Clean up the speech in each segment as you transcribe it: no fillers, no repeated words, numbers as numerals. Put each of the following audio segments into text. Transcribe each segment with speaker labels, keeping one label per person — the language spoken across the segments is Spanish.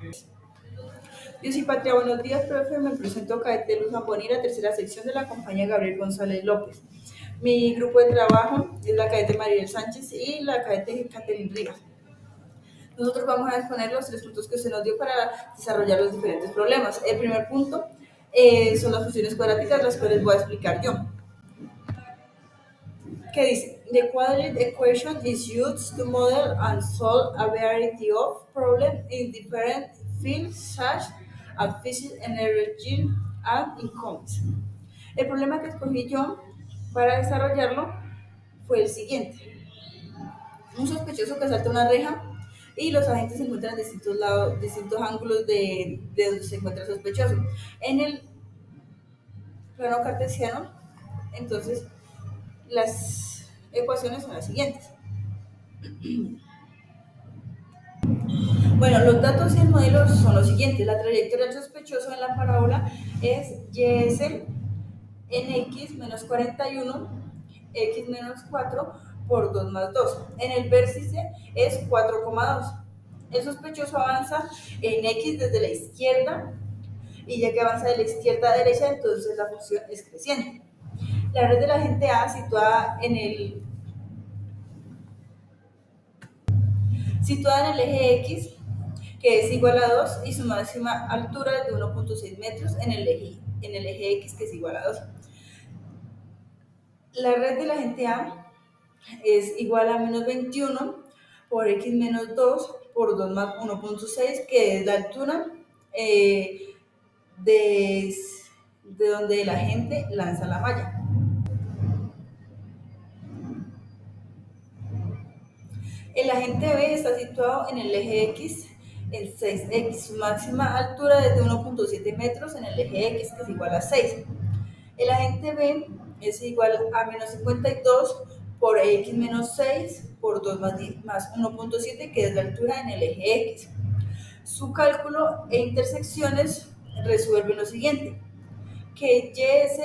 Speaker 1: Dios y Patria, buenos días, profe. Me presento Caete Luz Amboni, la tercera sección de la compañía Gabriel González López. Mi grupo de trabajo es la cadete Mariel Sánchez y la cadete Catherine Rivas. Nosotros vamos a exponer los tres puntos que usted nos dio para desarrollar los diferentes problemas. El primer punto son las funciones cuadráticas, las cuales voy a explicar yo. ¿Qué dice? The quadratic equation is used to model and solve a variety of problems in different fields such as physics, energy, and economics. El problema que escogí yo para desarrollarlo fue el siguiente. Un sospechoso que salta una reja y los agentes se encuentran en distintos lados, distintos ángulos de donde se encuentra el sospechoso. En el plano cartesiano, entonces, las ecuaciones son las siguientes. Bueno, los datos y el modelo son los siguientes. La trayectoria del sospechoso en la parábola es YS en x menos 41, x menos 4 por 2 más 2. En el vértice es 4,2. El sospechoso avanza en x desde la izquierda y ya que avanza de la izquierda a derecha, entonces la función es creciente. La red de la gente A situada en el eje X, que es igual a 2, y su máxima altura es de 1,6 metros en el eje X, que es igual a 2. La red de la gente A es igual a menos 21 por X menos 2 por 2 más 1,6, que es la altura de, de donde la gente lanza la malla. El agente B está situado en el eje X, el 6X, su máxima altura es de 1,7 metros en el eje X, que es igual a 6. El agente B es igual a menos 52 por X menos 6 por 2 más 1,7, que es la altura en el eje X. Su cálculo e intersecciones resuelven lo siguiente, que YS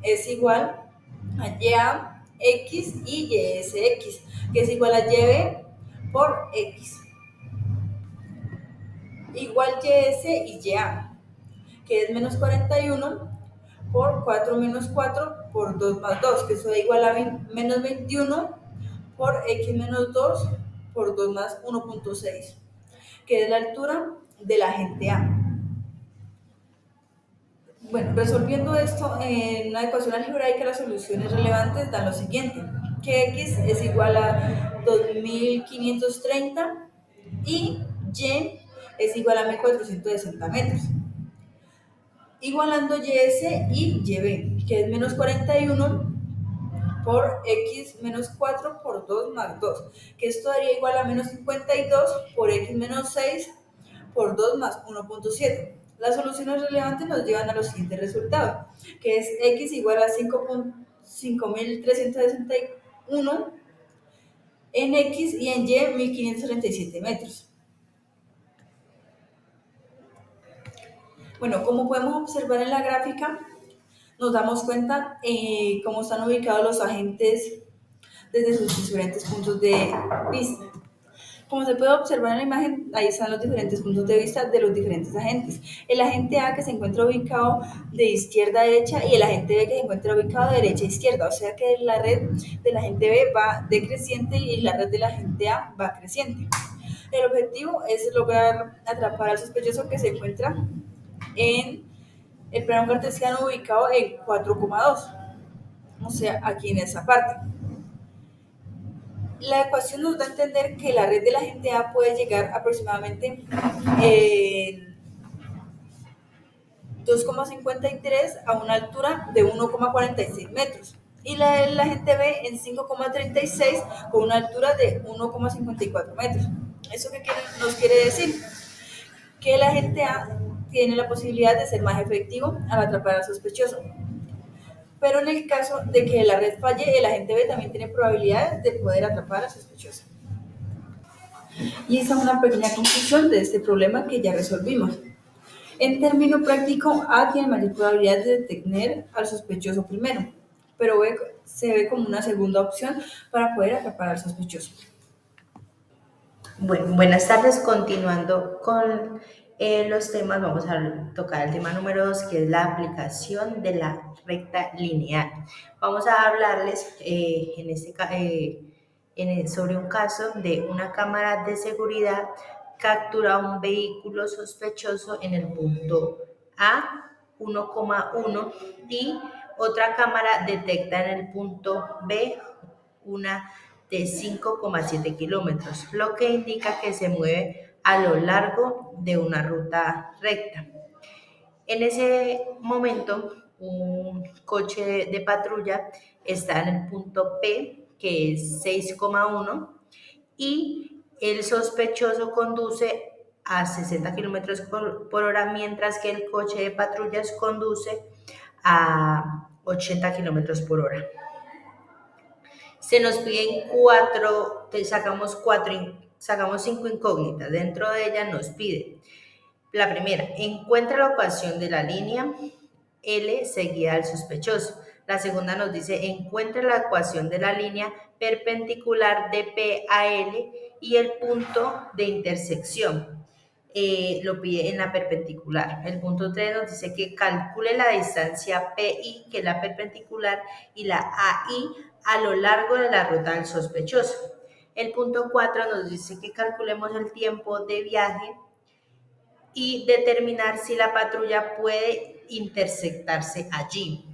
Speaker 1: es igual a YA X y YSX, que es igual a YB por X, igual YS y YA, que es menos 41 por 4 menos 4 por 2 más 2, que eso da igual a menos 21 por X menos 2 por 2 más 1,6, que es la altura de la gente A. Bueno, resolviendo esto en una ecuación algebraica, las soluciones relevantes dan lo siguiente, que X es igual a 2530 y Y es igual a 1460 metros. Igualando YS y YB, que es menos 41 por X menos 4 por 2 más 2, que esto daría igual a menos 52 por X menos 6 por 2 más 1,7. Las soluciones relevantes nos llevan a los siguientes resultados, que es X igual a 5.361 en X y en Y 1537 metros. Bueno, como podemos observar en la gráfica, nos damos cuenta cómo están ubicados los agentes desde sus diferentes puntos de vista. Como se puede observar en la imagen, ahí están los diferentes puntos de vista de los diferentes agentes. El agente A, que se encuentra ubicado de izquierda a derecha, y el agente B, que se encuentra ubicado de derecha a izquierda. O sea que la red del agente B va decreciente y la red del agente A va creciente. El objetivo es lograr atrapar al sospechoso que se encuentra en el plano cartesiano ubicado en 4,2. O sea, aquí en esa parte. La ecuación nos da a entender que la red de la gente A puede llegar aproximadamente 2,53 a una altura de 1,46 metros y la de la gente B en 5,36 con una altura de 1,54 metros. ¿Eso qué nos quiere decir? Que la gente A tiene la posibilidad de ser más efectivo al atrapar al sospechoso. Pero en el caso de que la red falle, el agente B también tiene probabilidades de poder atrapar al sospechoso. Y esa es una pequeña conclusión de este problema que ya resolvimos. En término práctico, A tiene mayor probabilidad de detener al sospechoso primero, pero B se ve como una segunda opción para poder atrapar al sospechoso.
Speaker 2: Bueno, buenas tardes. Continuando con los temas, vamos a tocar el tema número 2, que es la aplicación de la recta lineal. Vamos a hablarles sobre un caso de una cámara de seguridad captura un vehículo sospechoso en el punto A 1,1 y otra cámara detecta en el punto B una de 5,7 kilómetros, lo que indica que se mueve a lo largo de una ruta recta. En ese momento, un coche de patrulla está en el punto P, que es 6,1, y el sospechoso conduce a 60 kilómetros por hora, mientras que el coche de patrullas conduce a 80 kilómetros por hora. Se nos piden sacamos cinco incógnitas. Dentro de ellas nos pide la primera: encuentra la ecuación de la línea L seguida al sospechoso. La segunda nos dice: encuentra la ecuación de la línea perpendicular de P a L y el punto de intersección. Lo pide en la perpendicular. El punto 3 nos dice que calcule la distancia PI, que es la perpendicular, y la AI a lo largo de la ruta del sospechoso. El punto 4 nos dice que calculemos el tiempo de viaje y determinar si la patrulla puede intersectarse allí.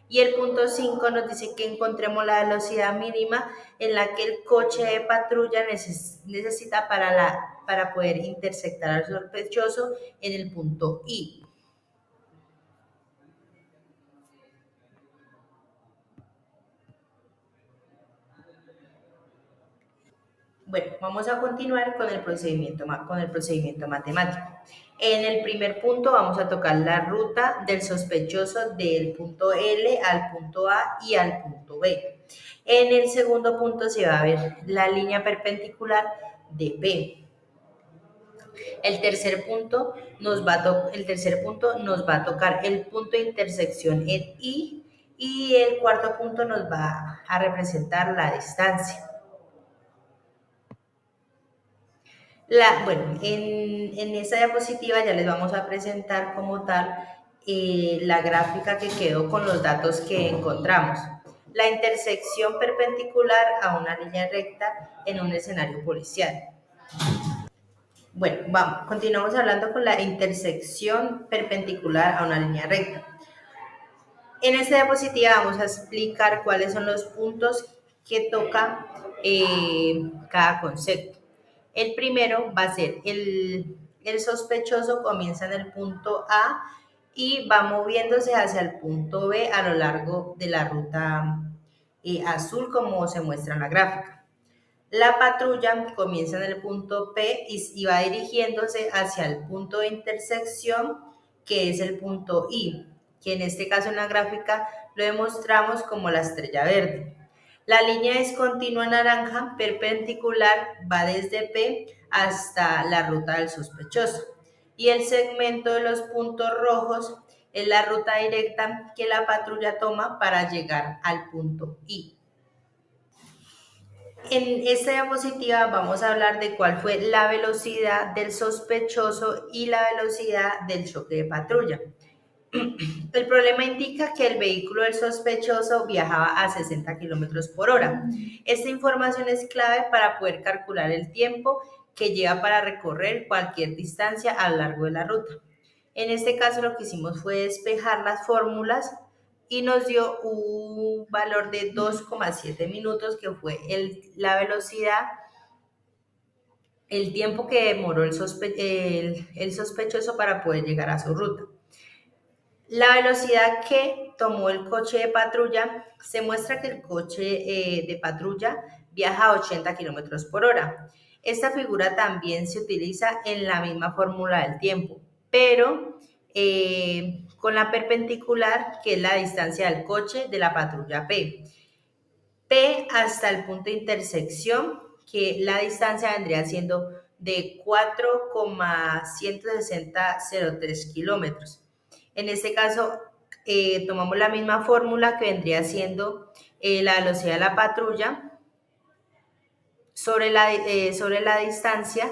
Speaker 2: Y el punto 5 nos dice que encontremos la velocidad mínima en la que el coche de patrulla necesita para poder intersectar al sospechoso en el punto I. Bueno, vamos a continuar con el procedimiento matemático. En el primer punto vamos a tocar la ruta del sospechoso del punto L al punto A y al punto B. En el segundo punto se va a ver la línea perpendicular de B. El tercer punto nos va a tocar el punto de intersección en I, y el cuarto punto nos va a representar la distancia. Bueno, en esta diapositiva ya les vamos a presentar como tal la gráfica que quedó con los datos que encontramos. La intersección perpendicular a una línea recta en un escenario policial. Bueno, continuamos hablando con la intersección perpendicular a una línea recta. En esta diapositiva vamos a explicar cuáles son los puntos que toca cada concepto. El primero va a ser el sospechoso comienza en el punto A y va moviéndose hacia el punto B a lo largo de la ruta azul, como se muestra en la gráfica. La patrulla comienza en el punto P y va dirigiéndose hacia el punto de intersección, que es el punto I, que en este caso en la gráfica lo demostramos como la estrella verde. La línea discontinua naranja perpendicular va desde P hasta la ruta del sospechoso, y el segmento de los puntos rojos es la ruta directa que la patrulla toma para llegar al punto I. En esta diapositiva vamos a hablar de cuál fue la velocidad del sospechoso y la velocidad del choque de patrulla. El problema indica que el vehículo del sospechoso viajaba a 60 kilómetros por hora. Esta información es clave para poder calcular el tiempo que lleva para recorrer cualquier distancia a lo largo de la ruta. En este caso lo que hicimos fue despejar las fórmulas y nos dio un valor de 2,7 minutos, que fue la velocidad, el tiempo que demoró el sospechoso para poder llegar a su ruta. La velocidad que tomó el coche de patrulla: se muestra que el coche de patrulla viaja a 80 kilómetros por hora. Esta figura también se utiliza en la misma fórmula del tiempo, pero con la perpendicular, que es la distancia del coche de la patrulla P. P hasta el punto de intersección, que la distancia vendría siendo de 4,16003 kilómetros. En este caso, tomamos la misma fórmula, que vendría siendo la velocidad de la patrulla sobre la distancia,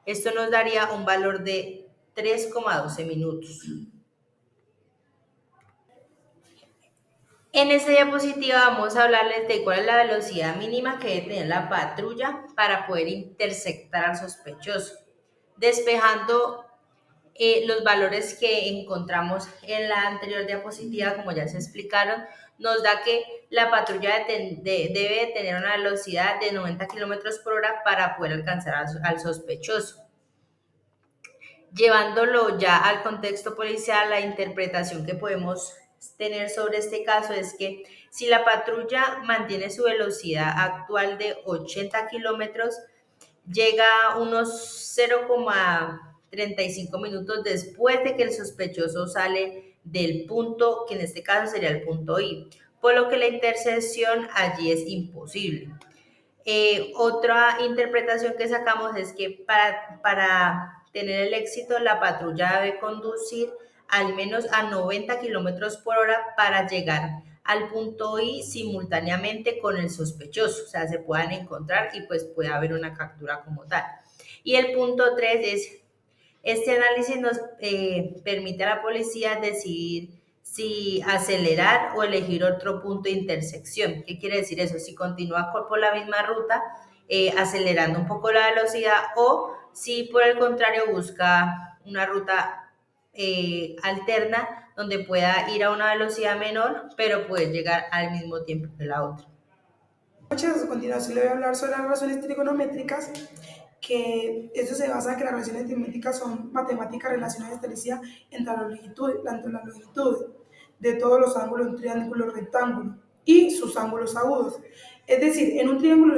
Speaker 2: esto nos daría un valor de 3,12 minutos. En esta diapositiva vamos a hablarles de cuál es la velocidad mínima que debe tener la patrulla para poder interceptar al sospechoso, despejando los valores que encontramos en la anterior diapositiva, como ya se explicaron, nos da que la patrulla debe tener una velocidad de 90 kilómetros por hora para poder alcanzar al sospechoso. Llevándolo ya al contexto policial, la interpretación que podemos tener sobre este caso es que si la patrulla mantiene su velocidad actual de 80 kilómetros, llega a unos 0,35 minutos después de que el sospechoso sale del punto, que en este caso sería el punto I, por lo que la intercepción allí es imposible. Otra interpretación que sacamos es que para tener el éxito, la patrulla debe conducir al menos a 90 kilómetros por hora para llegar al punto I simultáneamente con el sospechoso, o sea, se puedan encontrar y pues puede haber una captura como tal. Y el punto 3 es, este análisis nos permite a la policía decidir si acelerar o elegir otro punto de intersección. ¿Qué quiere decir eso? Si continúa por la misma ruta, acelerando un poco la velocidad, o si por el contrario busca una ruta alterna donde pueda ir a una velocidad menor, pero puede llegar al mismo tiempo que la otra.
Speaker 3: A continuación le voy a hablar sobre las relaciones trigonométricas, que eso se basa en que las relaciones trigonométricas son matemáticas relacionadas establecidas entre las longitudes de todos los ángulos de un triángulo rectángulo y sus ángulos agudos. Es decir, en un triángulo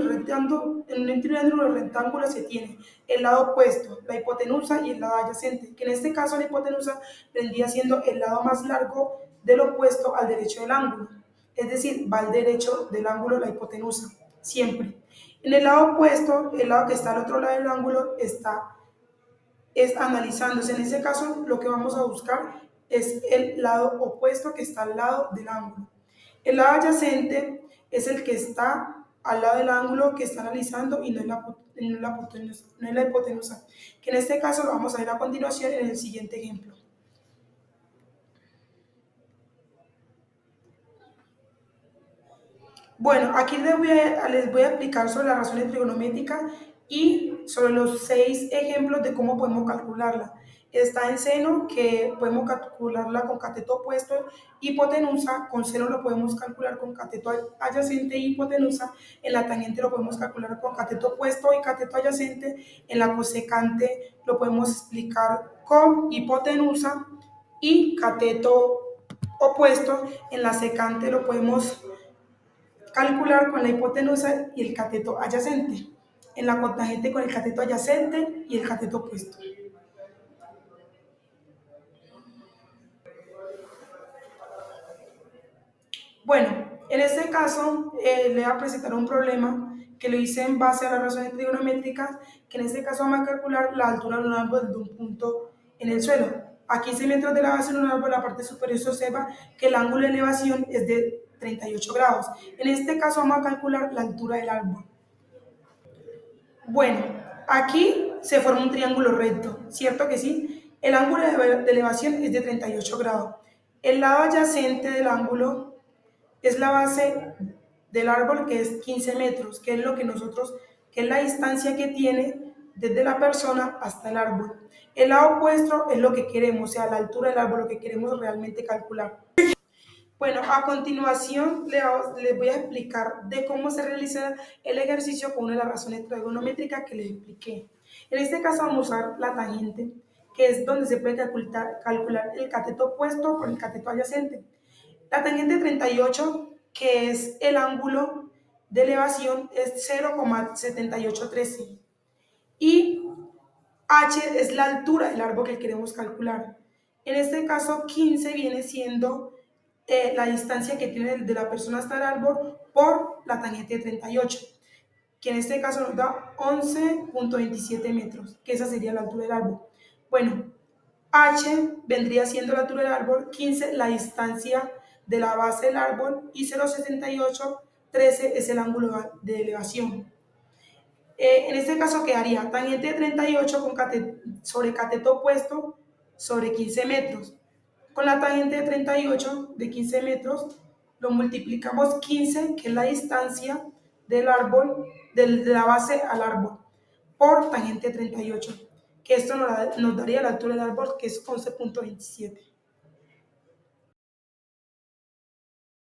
Speaker 3: rectángulo se tiene el lado opuesto, la hipotenusa y el lado adyacente, que en este caso la hipotenusa vendría siendo el lado más largo del opuesto al derecho del ángulo. Es decir, va al derecho del ángulo la hipotenusa, siempre. En el lado opuesto, el lado que está al otro lado del ángulo es analizándose. En ese caso, lo que vamos a buscar es el lado opuesto que está al lado del ángulo. El lado adyacente es el que está al lado del ángulo que está analizando y no es la hipotenusa, que en este caso lo vamos a ver a continuación en el siguiente ejemplo. Bueno, aquí les voy a explicar sobre las razones trigonométricas y sobre los 6 ejemplos de cómo podemos calcularla. Está en seno, que podemos calcularla con cateto opuesto, hipotenusa, con seno lo podemos calcular con cateto adyacente y hipotenusa, en la tangente lo podemos calcular con cateto opuesto y cateto adyacente, en la cosecante lo podemos explicar con hipotenusa y cateto opuesto, en la secante lo podemos calcular con la hipotenusa y el cateto adyacente, en la cotangente con el cateto adyacente y el cateto opuesto. Bueno, en este caso le voy a presentar un problema que lo hice en base a las razones trigonométricas, que en este caso vamos a calcular la altura de un árbol de un punto en el suelo. A 15 metros de la base de un árbol, la parte superior se observa que el ángulo de elevación es de 38 grados. En este caso vamos a calcular la altura del árbol. Bueno, aquí se forma un triángulo recto, ¿cierto que sí? El ángulo de elevación es de 38 grados. El lado adyacente del ángulo es la base del árbol, que es 15 metros, que es que es la distancia que tiene desde la persona hasta el árbol. El lado opuesto es lo que queremos, o sea, la altura del árbol, lo que queremos realmente calcular. Bueno, a continuación les voy a explicar de cómo se realiza el ejercicio con una de las razones trigonométricas que les expliqué. En este caso vamos a usar la tangente, que es donde se puede calcular el cateto opuesto con el cateto adyacente. La tangente 38, que es el ángulo de elevación, es 0,7813. Y h es la altura del árbol que queremos calcular. En este caso, 15 viene siendo la distancia que tiene de la persona hasta el árbol por la tangente de 38, que en este caso nos da 11,27 metros, que esa sería la altura del árbol. Bueno, h vendría siendo la altura del árbol, 15 la distancia de la base del árbol y 0,7813 es el ángulo de elevación. En este caso quedaría tangente de 38 sobre cateto opuesto sobre 15 metros. Con la tangente de 38 de 15 metros lo multiplicamos 15, que es la distancia del árbol, de la base al árbol, por tangente de 38, que esto nos daría la altura del árbol, que es 11.27.